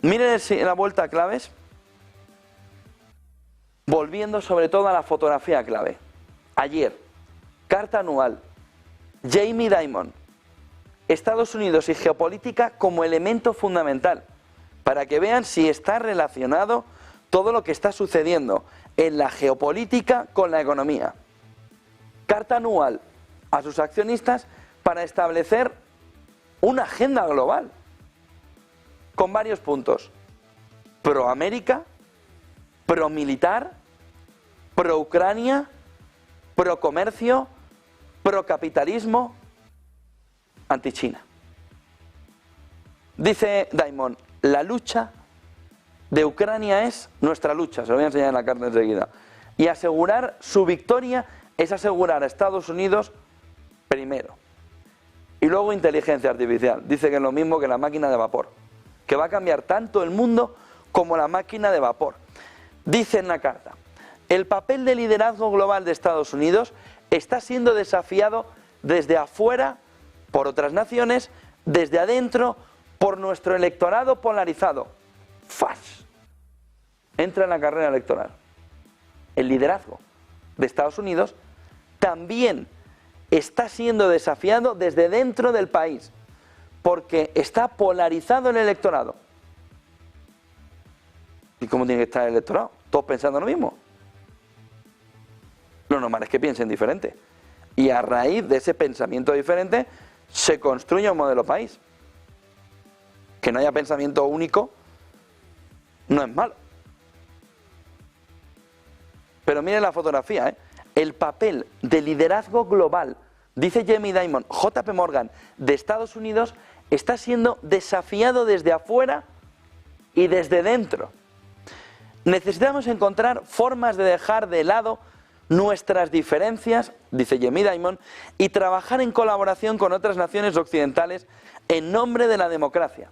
Miren la vuelta a claves, volviendo sobre todo a la fotografía clave. Ayer, carta anual, Jamie Dimon, Estados Unidos y geopolítica como elemento fundamental, para que vean si está relacionado todo lo que está sucediendo en la geopolítica con la economía. Carta anual a sus accionistas para establecer una agenda global, con varios puntos: pro América, pro militar, pro Ucrania, pro comercio, pro capitalismo, anti China. Dice Dimon, la lucha de Ucrania es nuestra lucha, se lo voy a enseñar en la carta enseguida, y asegurar su victoria es asegurar a Estados Unidos primero. Y luego inteligencia artificial, dice que es lo mismo que la máquina de vapor, que va a cambiar tanto el mundo como la máquina de vapor. Dice en la carta, el papel de liderazgo global de Estados Unidos está siendo desafiado desde afuera por otras naciones, desde adentro por nuestro electorado polarizado. ¡Fas! Entra en la carrera electoral. El liderazgo de Estados Unidos también está siendo desafiado desde dentro del país, porque está polarizado el electorado. ¿Y cómo tiene que estar el electorado? ¿Todos pensando lo mismo? Lo normal es que piensen diferente. Y a raíz de ese pensamiento diferente se construye un modelo país. Que no haya pensamiento único no es malo. Pero miren la fotografía, ¿eh? El papel de liderazgo global, dice Jamie Dimon, JP Morgan, de Estados Unidos, está siendo desafiado desde afuera y desde dentro. Necesitamos encontrar formas de dejar de lado nuestras diferencias, dice Jamie Dimon, y trabajar en colaboración con otras naciones occidentales en nombre de la democracia.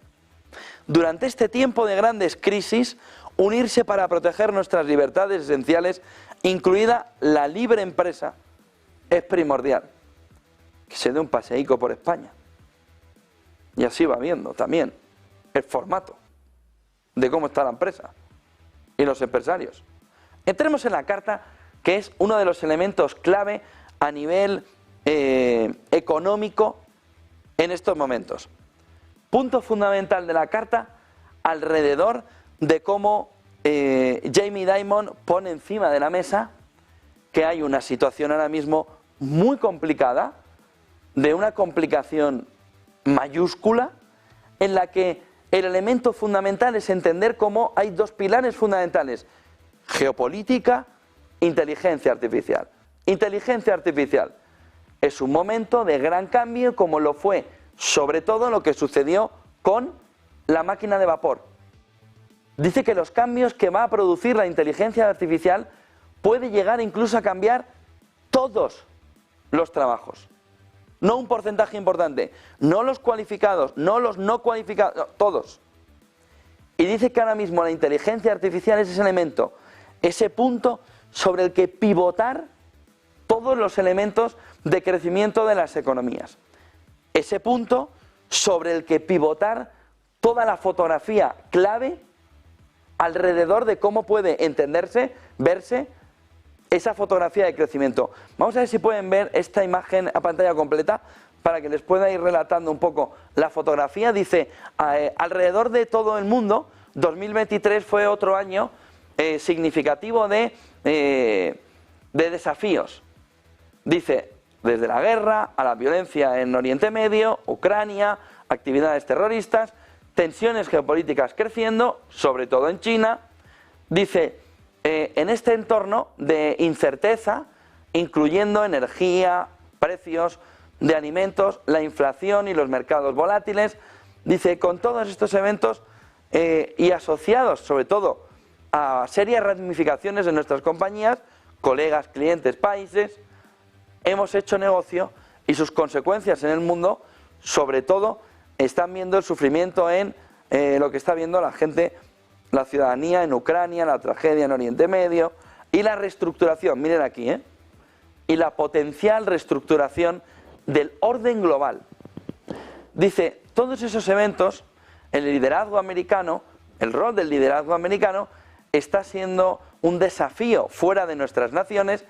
Durante este tiempo de grandes crisis, unirse para proteger nuestras libertades esenciales, incluida la libre empresa, es primordial. Que se dé un paseíco por España. Y así va viendo también el formato de cómo está la empresa y los empresarios. Entremos en la carta, que es uno de los elementos clave a nivel económico en estos momentos. Punto fundamental de la carta alrededor de cómo Jamie Dimon pone encima de la mesa que hay una situación ahora mismo muy complicada, de una complicación mayúscula, en la que el elemento fundamental es entender cómo hay dos pilares fundamentales: geopolítica, inteligencia artificial. Inteligencia artificial es un momento de gran cambio, como lo fue sobre todo lo que sucedió con la máquina de vapor. Dice que los cambios que va a producir la inteligencia artificial puede llegar incluso a cambiar todos los trabajos. No un porcentaje importante, no los cualificados, no los no cualificados, no, todos. Y dice que ahora mismo la inteligencia artificial es ese elemento, ese punto sobre el que pivotar todos los elementos de crecimiento de las economías. Ese punto sobre el que pivotar toda la fotografía clave alrededor de cómo puede entenderse, verse esa fotografía de crecimiento. Vamos a ver si pueden ver esta imagen a pantalla completa para que les pueda ir relatando un poco la fotografía. Dice, alrededor de todo el mundo, 2023 fue otro año significativo de desafíos. Dice, desde la guerra a la violencia en Oriente Medio, Ucrania, actividades terroristas, tensiones geopolíticas creciendo, sobre todo en China. Dice, en este entorno de incerteza, incluyendo energía, precios de alimentos, la inflación y los mercados volátiles, dice, con todos estos eventos y asociados sobre todo a serias ramificaciones en nuestras compañías, colegas, clientes, países, hemos hecho negocio y sus consecuencias en el mundo, sobre todo, están viendo el sufrimiento en lo que está viendo la gente, la ciudadanía en Ucrania, la tragedia en Oriente Medio y la reestructuración, miren aquí, y la potencial reestructuración del orden global. Dice, todos esos eventos, el liderazgo americano el rol del liderazgo americano está siendo un desafío fuera de nuestras naciones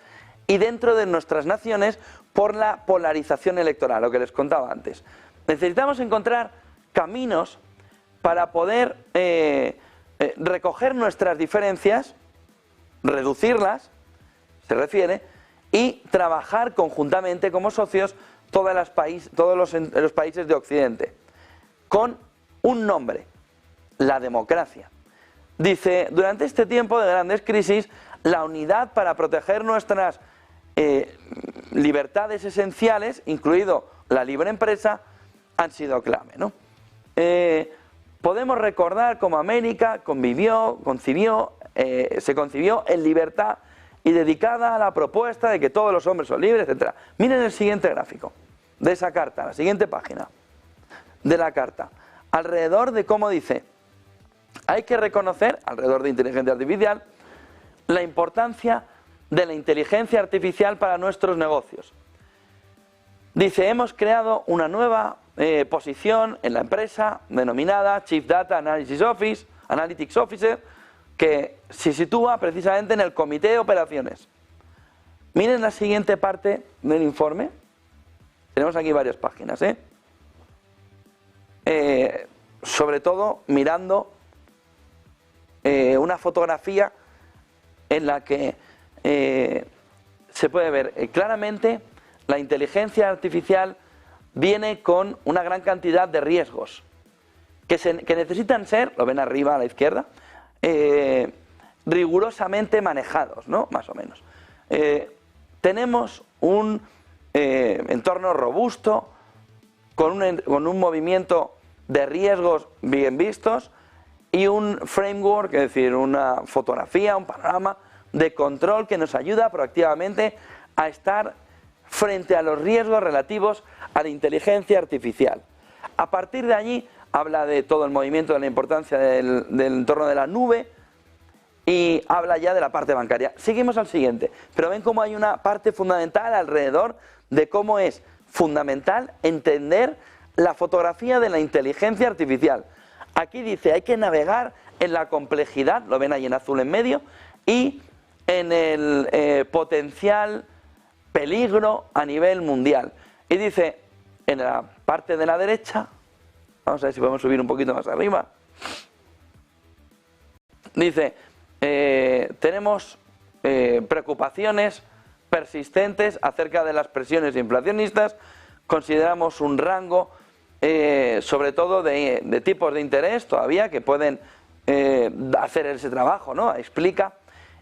y dentro de nuestras naciones por la polarización electoral, lo que les contaba antes. Necesitamos encontrar caminos para poder recoger nuestras diferencias, reducirlas, se refiere, y trabajar conjuntamente como socios todos los países de Occidente, con un nombre: la democracia. Dice, durante este tiempo de grandes crisis, la unidad para proteger nuestras libertades esenciales, incluido la libre empresa, han sido clave, ¿no? Podemos recordar cómo América se concibió en libertad y dedicada a la propuesta de que todos los hombres son libres, etc. Miren el siguiente gráfico de esa carta, la siguiente página de la carta, alrededor de cómo dice: hay que reconocer, alrededor de inteligencia artificial, la importancia de la inteligencia artificial para nuestros negocios. Dice, hemos creado una nueva posición en la empresa denominada Chief Data Analytics Officer, que se sitúa precisamente en el comité de operaciones. Miren la siguiente parte del informe. Tenemos aquí varias páginas, sobre todo mirando una fotografía en la que se puede ver claramente la inteligencia artificial viene con una gran cantidad de riesgos que necesitan ser, lo ven arriba a la izquierda, rigurosamente manejados, ¿no? Más o menos. Tenemos un entorno robusto, con un movimiento de riesgos bien vistos y un framework, es decir, una fotografía, un panorama de control que nos ayuda proactivamente a estar frente a los riesgos relativos a la inteligencia artificial. A partir de allí habla de todo el movimiento, de la importancia del entorno de la nube y habla ya de la parte bancaria. Seguimos al siguiente, pero ven cómo hay una parte fundamental alrededor de cómo es fundamental entender la fotografía de la inteligencia artificial. Aquí dice, hay que navegar en la complejidad, lo ven ahí en azul en medio, y en el potencial peligro a nivel mundial. Y dice, en la parte de la derecha, vamos a ver si podemos subir un poquito más arriba, dice, tenemos preocupaciones persistentes acerca de las presiones inflacionistas, consideramos un rango sobre todo de tipos de interés todavía que pueden hacer ese trabajo, ¿no? Explica,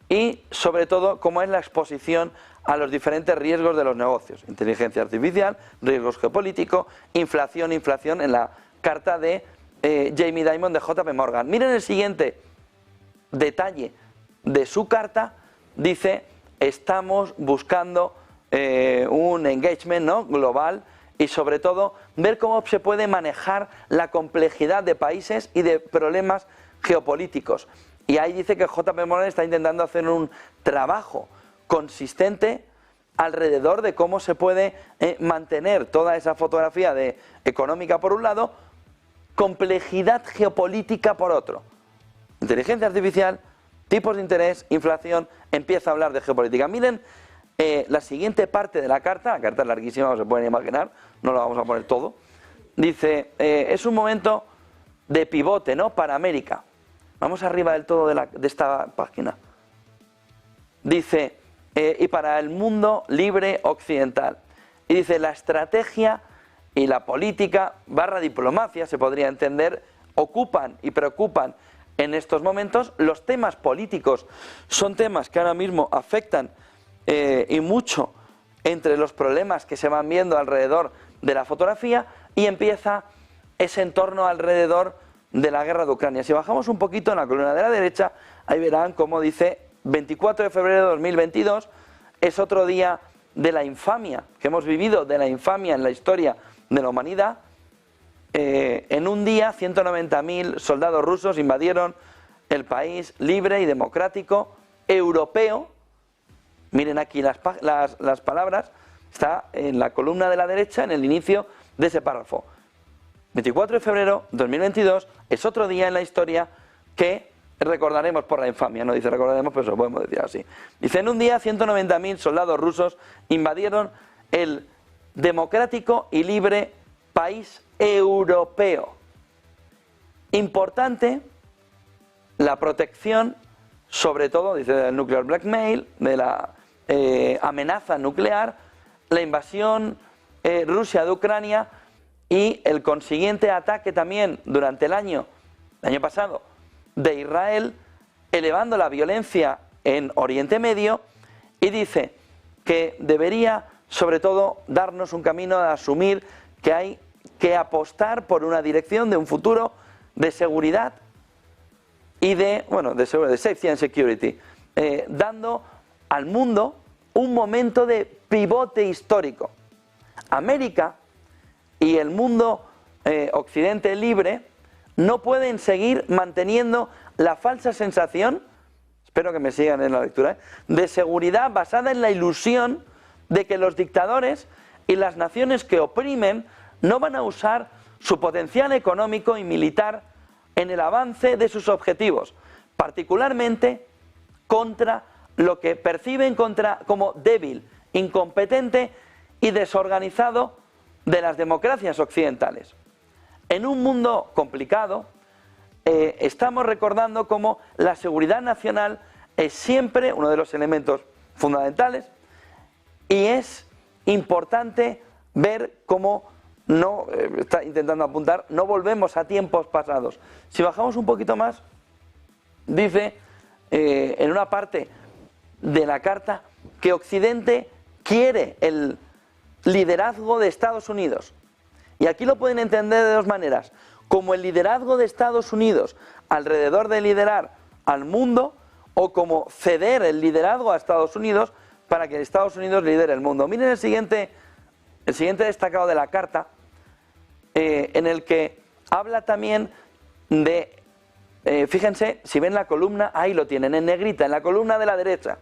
y sobre todo cómo es la exposición a los diferentes riesgos de los negocios: inteligencia artificial, riesgos geopolíticos, inflación en la carta de Jamie Dimon de JP Morgan. Miren el siguiente detalle de su carta, dice, estamos buscando un engagement, ¿no?, global, y sobre todo ver cómo se puede manejar la complejidad de países y de problemas geopolíticos. Y ahí dice que JP Morgan está intentando hacer un trabajo consistente alrededor de cómo se puede mantener toda esa fotografía económica por un lado, complejidad geopolítica por otro. Inteligencia artificial, tipos de interés, inflación, empieza a hablar de geopolítica. Miren la siguiente parte de la carta es larguísima, como se pueden imaginar, no lo vamos a poner todo. Dice, es un momento de pivote, ¿no?, para América. Vamos arriba del todo de esta página. Dice, y para el mundo libre occidental. Y dice, la estrategia y la política / diplomacia, se podría entender, ocupan y preocupan en estos momentos. Los temas políticos son temas que ahora mismo afectan y mucho entre los problemas que se van viendo alrededor de la fotografía, y empieza ese entorno alrededor de la guerra de Ucrania. Si bajamos un poquito en la columna de la derecha, ahí verán cómo dice 24 de febrero de 2022, es otro día de la infamia que hemos vivido, de la infamia en la historia de la humanidad. En un día 190.000 soldados rusos invadieron el país libre y democrático europeo. Miren aquí las palabras, está en la columna de la derecha, en el inicio de ese párrafo. 24 de febrero de 2022 es otro día en la historia que recordaremos por la infamia, no dice recordaremos, pero eso podemos decir así. Dice, en un día 190.000 soldados rusos invadieron el democrático y libre país europeo. Importante la protección, sobre todo, dice, del nuclear blackmail, de la amenaza nuclear, la invasión Rusia de Ucrania y el consiguiente ataque también durante el año pasado, de Israel, elevando la violencia en Oriente Medio, y dice que debería, sobre todo, darnos un camino a asumir que hay que apostar por una dirección de un futuro de seguridad y de safety and security, dando al mundo un momento de pivote histórico. América y el mundo occidente libre no pueden seguir manteniendo la falsa sensación, espero que me sigan en la lectura, de seguridad basada en la ilusión de que los dictadores y las naciones que oprimen no van a usar su potencial económico y militar en el avance de sus objetivos, particularmente contra lo que perciben como débil, incompetente y desorganizado de las democracias occidentales. En un mundo complicado, estamos recordando cómo la seguridad nacional es siempre uno de los elementos fundamentales, y es importante ver cómo está intentando apuntar, no volvemos a tiempos pasados. Si bajamos un poquito más, dice en una parte de la carta que Occidente quiere el liderazgo de Estados Unidos. Y aquí lo pueden entender de dos maneras: como el liderazgo de Estados Unidos alrededor de liderar al mundo, o como ceder el liderazgo a Estados Unidos para que Estados Unidos lidere el mundo. Miren el siguiente destacado de la carta, en el que habla también de, fíjense, si ven la columna, ahí lo tienen, en negrita, en la columna de la derecha,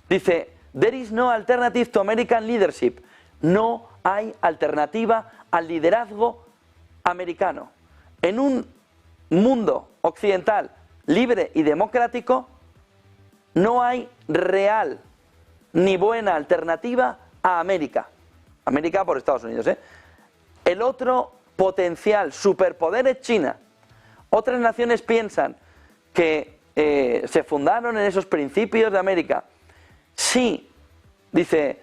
dice, there is no alternative to American leadership. No hay alternativa al liderazgo americano. En un mundo occidental libre y democrático, no hay real ni buena alternativa a América. América por Estados Unidos, ¿eh? El otro potencial superpoder es China. Otras naciones piensan que se fundaron en esos principios de América. Sí, dice,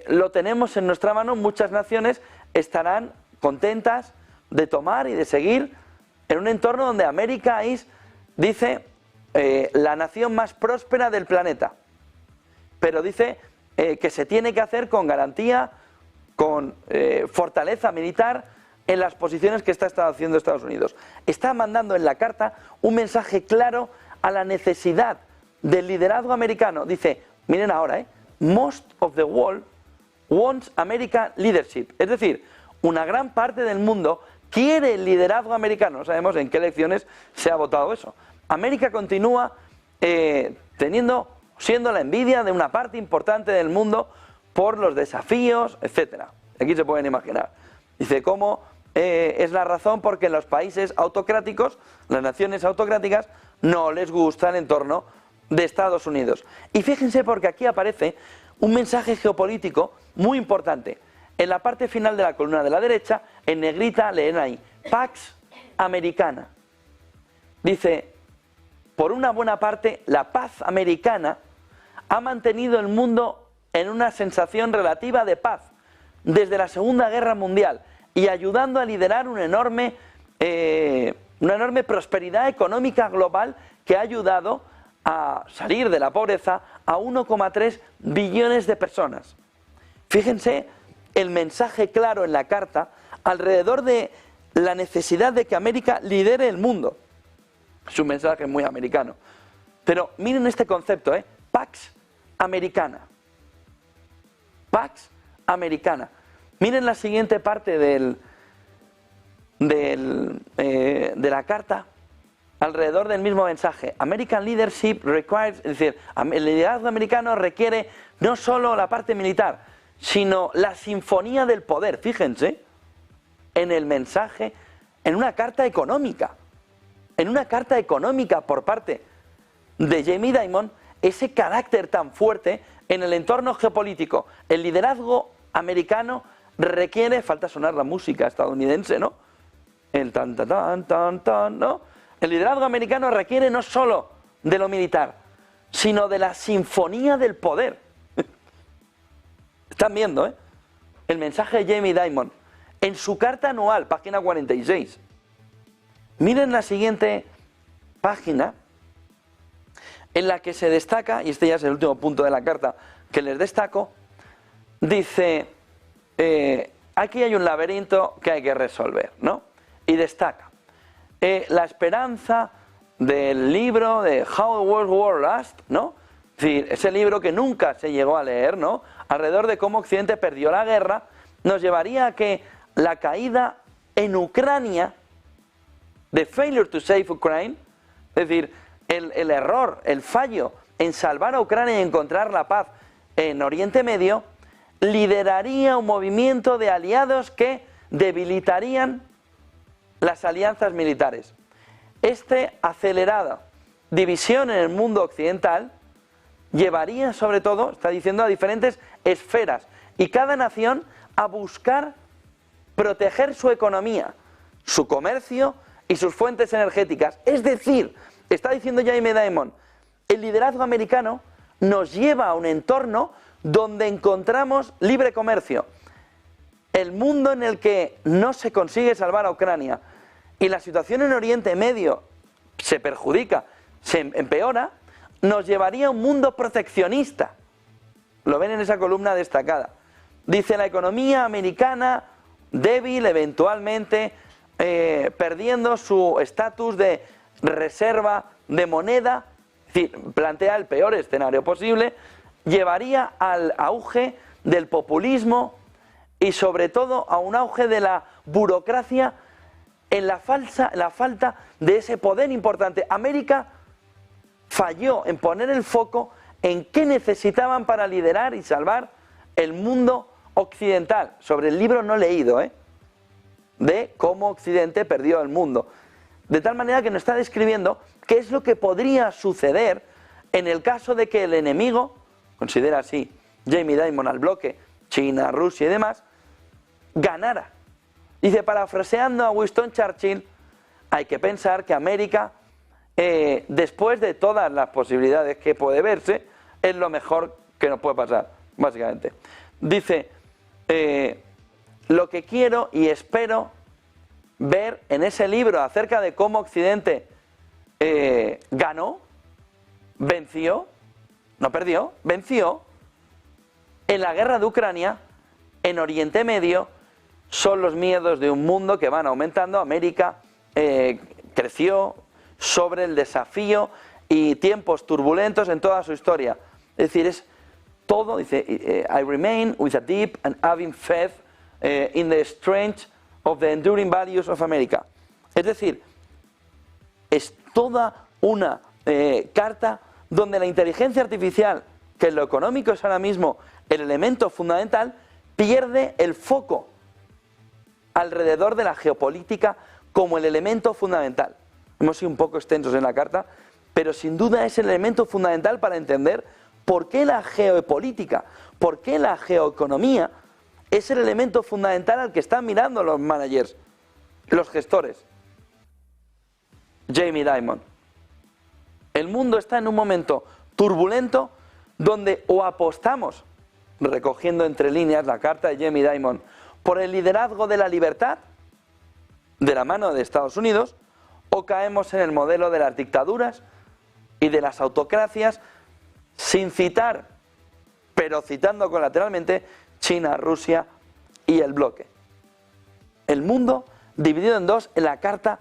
lo tenemos en nuestra mano, muchas naciones estarán contentas de tomar y de seguir en un entorno donde América es, dice, la nación más próspera del planeta. Pero dice que se tiene que hacer con garantía, con fortaleza militar en las posiciones que está haciendo Estados Unidos. Está mandando en la carta un mensaje claro a la necesidad del liderazgo americano. Dice, miren ahora, most of the world wants American leadership. Es decir, una gran parte del mundo quiere el liderazgo americano. No sabemos en qué elecciones se ha votado eso. América continúa siendo la envidia de una parte importante del mundo por los desafíos, etcétera. Aquí se pueden imaginar. Dice cómo es la razón porque en los países autocráticos, las naciones autocráticas, no les gusta el entorno de Estados Unidos. Y fíjense porque aquí aparece un mensaje geopolítico muy importante. En la parte final de la columna de la derecha, en negrita, leen ahí, Pax Americana. Dice, por una buena parte, la paz americana ha mantenido el mundo en una sensación relativa de paz desde la Segunda Guerra Mundial y ayudando a liderar una enorme prosperidad económica global que ha ayudado a salir de la pobreza a 1,3 billones de personas. Fíjense el mensaje claro en la carta alrededor de la necesidad de que América lidere el mundo. Es un mensaje muy americano. Pero miren este concepto, Pax Americana. Pax Americana. Miren la siguiente parte de la carta alrededor del mismo mensaje. American leadership requires, es decir, el liderazgo americano requiere no solo la parte militar, sino la sinfonía del poder. Fíjense en el mensaje, en una carta económica. en una carta económica por parte de Jamie Dimon ese carácter tan fuerte en el entorno geopolítico. El liderazgo americano requiere, falta sonar la música estadounidense, ¿no? El tan, tan, tan, tan, tan, ¿no? El liderazgo americano requiere no solo de lo militar, sino de la sinfonía del poder. Están viendo, ¿eh? El mensaje de Jamie Dimon en su carta anual, página 46. Miren la siguiente página en la que se destaca, y este ya es el último punto de la carta que les destaco, dice, aquí hay un laberinto que hay que resolver, ¿no? Y destaca, la esperanza del libro de How the World War Last, ¿no? Es decir, ese libro que nunca se llegó a leer, ¿no? Alrededor de cómo Occidente perdió la guerra, nos llevaría a que la caída en Ucrania, the failure to save Ukraine, es decir, el error, el fallo en salvar a Ucrania y encontrar la paz en Oriente Medio, lideraría un movimiento de aliados que debilitarían las alianzas militares. Acelerada división en el mundo occidental llevaría sobre todo, está diciendo, a diferentes esferas y cada nación a buscar proteger su economía, su comercio y sus fuentes energéticas. Es decir, está diciendo Jamie Dimon, el liderazgo americano nos lleva a un entorno donde encontramos libre comercio. El mundo en el que no se consigue salvar a Ucrania y la situación en Oriente Medio se perjudica, se empeora, nos llevaría a un mundo proteccionista. Lo ven en esa columna destacada. Dice la economía americana débil, eventualmente perdiendo su estatus de reserva de moneda, es decir, plantea el peor escenario posible, llevaría al auge del populismo y sobre todo a un auge de la burocracia en la falta de ese poder importante. América falló en poner el foco en qué necesitaban para liderar y salvar el mundo occidental. Sobre el libro no leído, de cómo Occidente perdió el mundo. De tal manera que nos está describiendo qué es lo que podría suceder en el caso de que el enemigo, considera así Jamie Dimon al bloque, China, Rusia y demás, ganara. Dice, parafraseando a Winston Churchill, hay que pensar que América, después de todas las posibilidades que puede verse, es lo mejor que nos puede pasar, básicamente. Dice, lo que quiero y espero ver en ese libro acerca de cómo Occidente ganó, venció, no perdió, venció, en la guerra de Ucrania, en Oriente Medio, son los miedos de un mundo que van aumentando. América creció sobre el desafío y tiempos turbulentos en toda su historia. Es decir, es todo, dice, I remain with a deep and having faith in the strength of the enduring values of America. Es decir, es toda una carta donde la inteligencia artificial, que en lo económico es ahora mismo el elemento fundamental, pierde el foco alrededor de la geopolítica como el elemento fundamental. Hemos sido un poco extensos en la carta, pero sin duda es el elemento fundamental para entender por qué la geopolítica, por qué la geoeconomía es el elemento fundamental al que están mirando los managers, los gestores. Jamie Dimon. El mundo está en un momento turbulento donde o apostamos, recogiendo entre líneas la carta de Jamie Dimon, por el liderazgo de la libertad, de la mano de Estados Unidos, o caemos en el modelo de las dictaduras y de las autocracias, sin citar, pero citando colateralmente, China, Rusia y el bloque. El mundo dividido en dos en la carta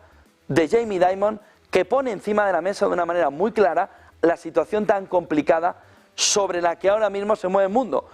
de Jamie Dimon, que pone encima de la mesa de una manera muy clara la situación tan complicada sobre la que ahora mismo se mueve el mundo.